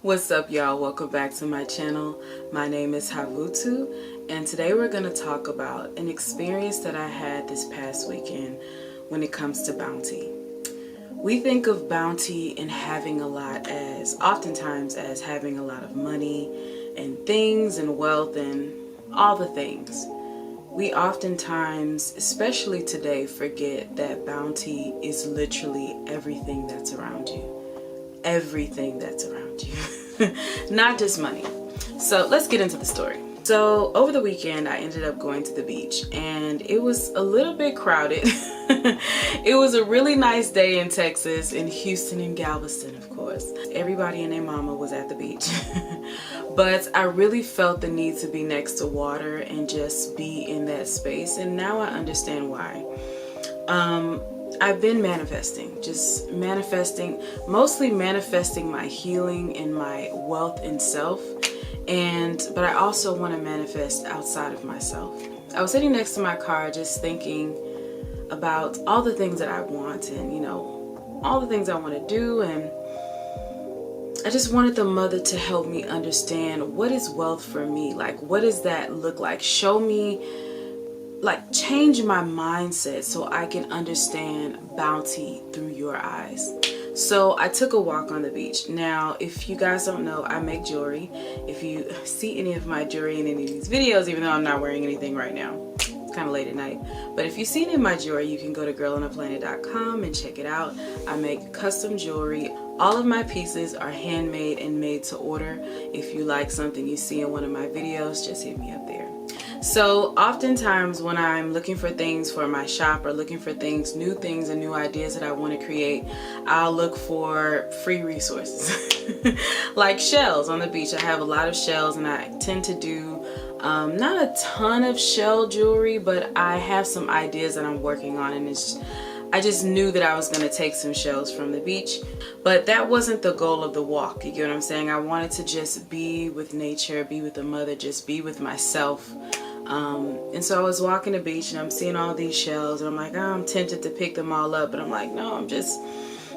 What's up, y'all? Welcome back to my channel. My name is Havutu, and today we're going to talk about an experience that I had this past weekend when it comes to bounty. We think of bounty and having a lot as oftentimes as having a lot of money and things and wealth and all the things. We oftentimes, especially today, forget that bounty is literally everything that's around you. Everything that's around you. Not just money. So let's get into the story. So over the weekend I ended up going to the beach and it was a little bit crowded. It was a really nice day in Texas, in Houston and Galveston, of course. Everybody and their mama was at the beach. But I really felt the need to be next to water and just be in that space, and now I understand why. I've been manifesting, mostly manifesting my healing and my wealth in self, but I also want to manifest outside of myself. I was sitting next to my car just thinking about all the things that I want and, all the things I want to do, and I just wanted the mother to help me understand what is wealth for me. Like, what does that look like? Show me, change my mindset so I can understand bounty through your eyes. So I took a walk on the beach. Now, if you guys don't know, I make jewelry. If you see any of my jewelry in any of these videos, even though I'm not wearing anything right now, it's kind of late at night, but if you've seen any of my jewelry, you can go to girlonaplanet.com and check it out. I make custom jewelry. All of my pieces are handmade and made to order. If you like something you see in one of my videos, just hit me up there. So oftentimes when I'm looking for things for my shop or looking for things, new things and new ideas that I want to create, I'll look for free resources. Like shells on the beach. I have a lot of shells and I tend to do not a ton of shell jewelry, but I have some ideas that I'm working on, and I just knew that I was going to take some shells from the beach, but that wasn't the goal of the walk. You get what I'm saying? I wanted to just be with nature, be with the mother, just be with myself. And so I was walking the beach and I'm seeing all these shells and I'm like, oh, I'm tempted to pick them all up, but I'm like, no,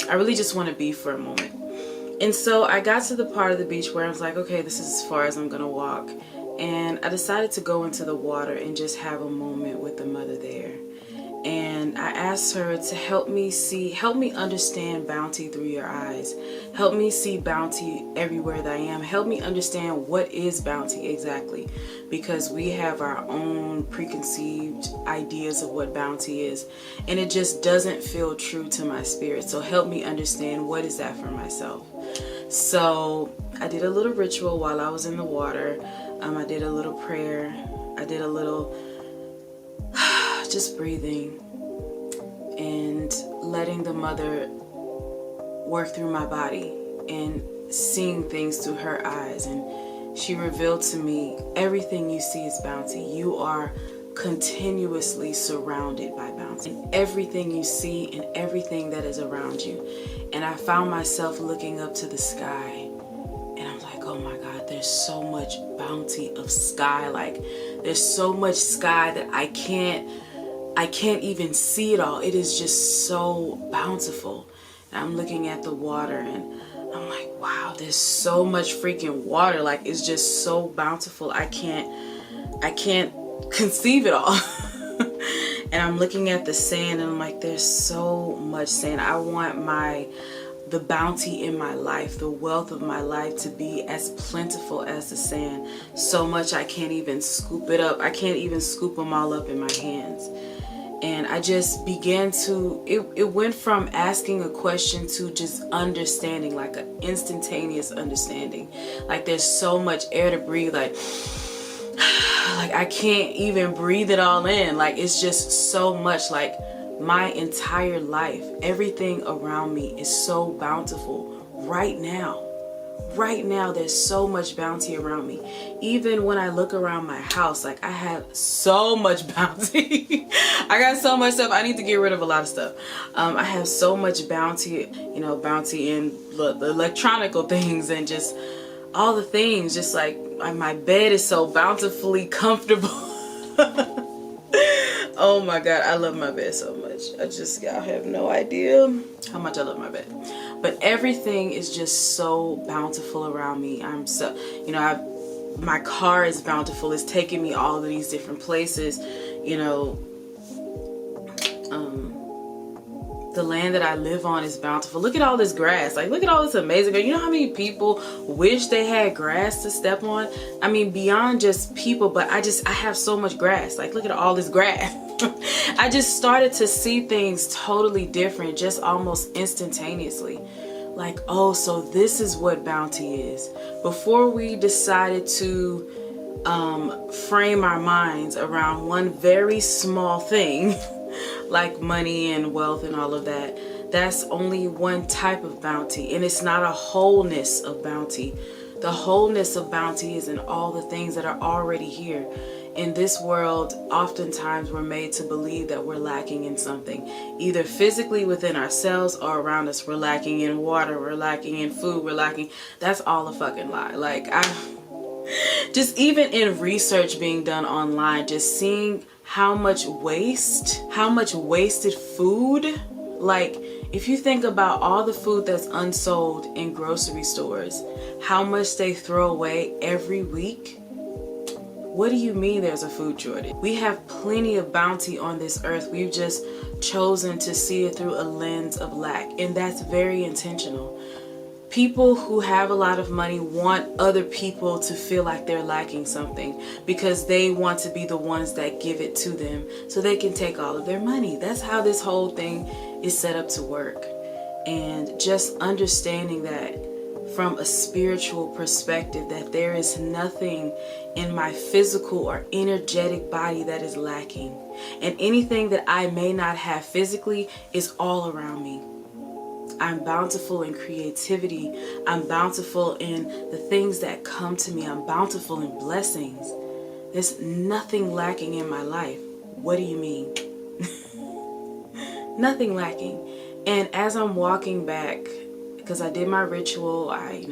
I really just want to be for a moment. And so I got to the part of the beach where I was like, okay, this is as far as I'm going to walk. And I decided to go into the water and just have a moment with the mother there. And I asked her to help me understand bounty through your eyes. Help me see bounty everywhere that I am. Help me understand what is bounty exactly, because we have our own preconceived ideas of what bounty is, and it just doesn't feel true to my spirit. So help me understand what is that for myself. So I did a little ritual while I was in the water. I did a little prayer. I did a little just breathing and letting the mother work through my body and seeing things through her eyes. And she revealed to me, everything you see is bounty. You are continuously surrounded by bounty. And everything you see and everything that is around you. And I found myself looking up to the sky and I'm like, oh my God, there's so much bounty of sky. Like, there's so much sky that I can't even see it all. It is just so bountiful. And I'm looking at the water and I'm like, wow, there's so much freaking water. Like, it's just so bountiful. I can't conceive it all. And I'm looking at the sand and I'm like, there's so much sand. I want the bounty in my life, the wealth of my life to be as plentiful as the sand. So much I can't even scoop it up. I can't even scoop them all up in my hands. And I just began to, it went from asking a question to just understanding, like an instantaneous understanding. Like, there's so much air to breathe, like I can't even breathe it all in. Like, it's just so much. Like, my entire life, everything around me is so bountiful right now. Right now, there's so much bounty around me. Even when I look around my house, like, I have so much bounty. I got so much stuff. I need to get rid of a lot of stuff. I have so much bounty, bounty in the electronical things and just all the things. Just like my bed is so bountifully comfortable. Oh my God, I love my bed so much. Y'all have no idea how much I love my bed. But everything is just so bountiful around me. I'm so, you know, my car is bountiful. It's taking me all of these different places, you know. The land that I live on is bountiful. Look at all this grass. Like, look at all this amazing grass. You know how many people wish they had grass to step on? I mean, beyond just people, but I have so much grass. Like, look at all this grass. I just started to see things totally different, just almost instantaneously. Like, oh, so this is what bounty is. Before we decided to frame our minds around one very small thing, like money and wealth and all of that, that's only one type of bounty, and it's not a wholeness of bounty. The wholeness of bounty is in all the things that are already here. In this world, oftentimes we're made to believe that we're lacking in something, either physically within ourselves or around us. We're lacking in water, we're lacking in food, we're lacking. That's all a fucking lie. Like, just even in research being done online, just seeing how much wasted food. Like, if you think about all the food that's unsold in grocery stores, how much they throw away every week. What do you mean there's a food shortage? We have plenty of bounty on this earth. We've just chosen to see it through a lens of lack, and that's very intentional. People who have a lot of money want other people to feel like they're lacking something because they want to be the ones that give it to them so they can take all of their money. That's how this whole thing is set up to work. And just understanding that from a spiritual perspective, that there is nothing in my physical or energetic body that is lacking. And anything that I may not have physically is all around me. I'm bountiful in creativity. I'm bountiful in the things that come to me. I'm bountiful in blessings. There's nothing lacking in my life. What do you mean? Nothing lacking. And as I'm walking back, because I did my ritual, I,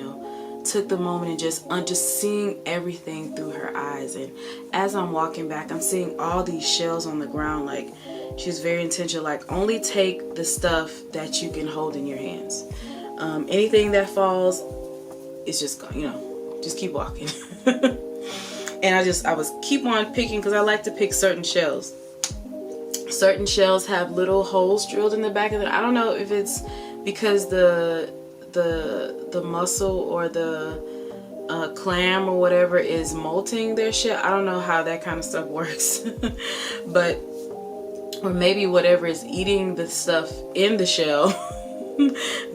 took the moment and just seeing everything through her eyes. And as I'm walking back, I'm seeing all these shells on the ground. Like, she's very intentional, like, only take the stuff that you can hold in your hands. Anything that falls, it's just, just keep walking. And I was keep on picking, because I like to pick certain shells. Certain shells have little holes drilled in the back of them. I don't know if it's because the mussel or the clam or whatever is molting their shell. I don't know how that kind of stuff works. But or maybe whatever is eating the stuff in the shell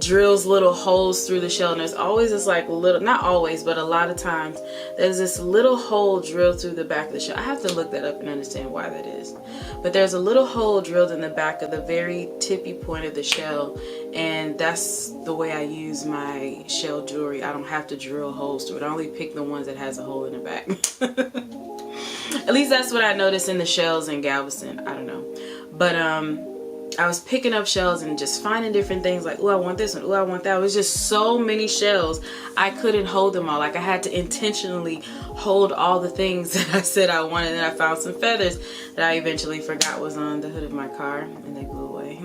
drills little holes through the shell, and there's always this like little, not always, but a lot of times there's this little hole drilled through the back of the shell. I have to look that up and understand why that is, but there's a little hole drilled in the back of the very tippy point of the shell, and that's the way I use my shell jewelry. I don't have to drill holes through it. I only pick the ones that has a hole in the back. At least that's what I noticed in the shells in Galveston. I don't know, but I was picking up shells and just finding different things, like, oh, I want this one, oh, I want that. It was just so many shells, I couldn't hold them all. Like, I had to intentionally hold all the things that I said I wanted. And I found some feathers that I eventually forgot was on the hood of my car, and they blew away.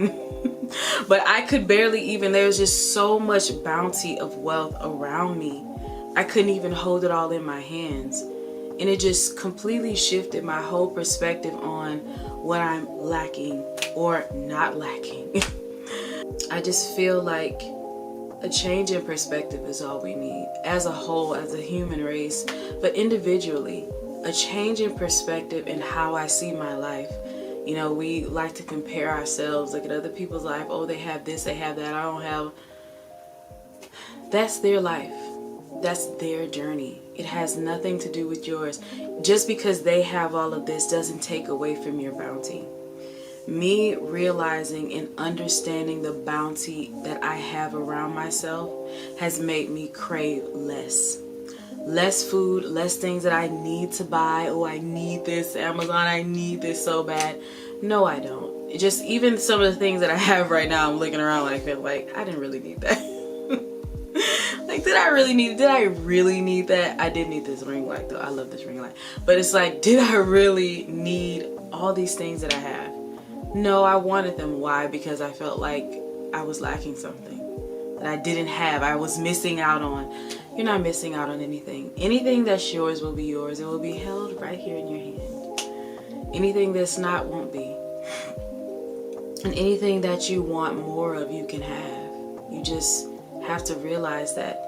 But I could barely even, there was just so much bounty of wealth around me. I couldn't even hold it all in my hands. And it just completely shifted my whole perspective on what I'm lacking or not lacking. I just feel like a change in perspective is all we need as a whole, as a human race, but individually, a change in perspective in how I see my life. We like to compare ourselves, look at other people's life. Oh, they have this, they have that, I don't have. That's their life. That's their journey. It has nothing to do with yours. Just because they have all of this doesn't take away from your bounty. Me realizing and understanding the bounty that I have around myself has made me crave less. Less food, less things that I need to buy. Oh, I need this, Amazon, I need this so bad. No, I don't. Just even some of the things that I have right now, I'm looking around like I didn't really need that. Like, did I really need that? I did need this ring light though. I love this ring light. But it's like, did I really need all these things that I have? No, I wanted them. Why? Because I felt like I was lacking something that I didn't have. I was missing out on. You're not missing out on anything. Anything that's yours will be yours. It will be held right here in your hand. Anything that's not won't be. And anything that you want more of, you can have. You just have to realize that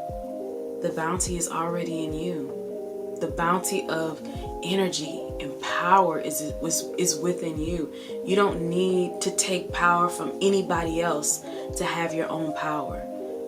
the bounty is already in you. The bounty of energy and power is within you. You don't need to take power from anybody else to have your own power.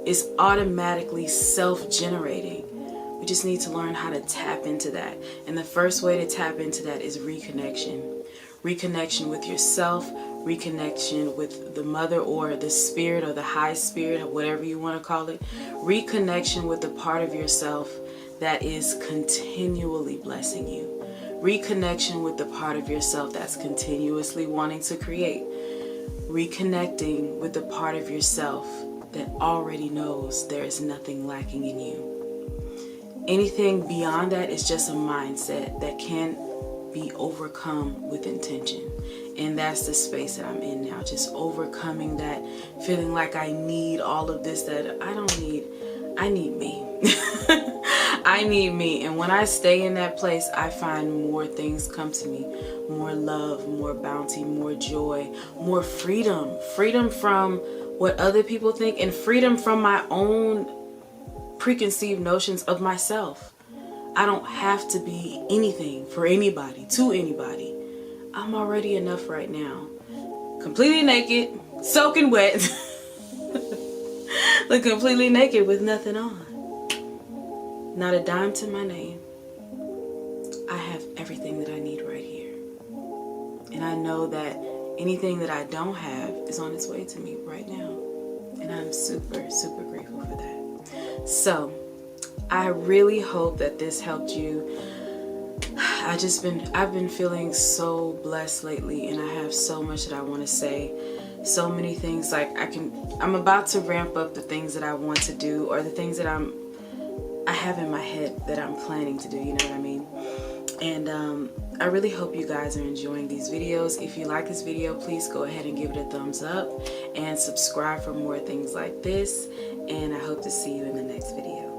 It's automatically self-generating. We just need to learn how to tap into that. And the first way to tap into that is reconnection. Reconnection with yourself, reconnection with the mother or the spirit or the high spirit or whatever you want to call it. Reconnection with the part of yourself that is continually blessing you. Reconnection with the part of yourself that's continuously wanting to create. Reconnecting with the part of yourself that already knows there is nothing lacking in you. Anything beyond that is just a mindset that can be overcome with intention. And that's the space that I'm in now. Just overcoming that feeling like I need all of this that I don't need. I need me. I need me. And when I stay in that place, I find more things come to me. More love, more bounty, more joy, more freedom. Freedom from what other people think and freedom from my own preconceived notions of myself. I don't have to be anything for anybody, to anybody. I'm already enough right now. Completely naked, soaking wet. Look completely naked with nothing on. Not a dime to my name. I have everything that I need right here. And I know that anything that I don't have is on its way to me right now. And I'm super, super grateful for that. So, I really hope that this helped you. I've been feeling so blessed lately, and I have so much that I want to say. So many things, like I'm about to ramp up the things that I want to do, or the things that I have in my head that I'm planning to do, you know what I mean? And I really hope you guys are enjoying these videos. If you like this video, please go ahead and give it a thumbs up and subscribe for more things like this. And I hope to see you in the next video.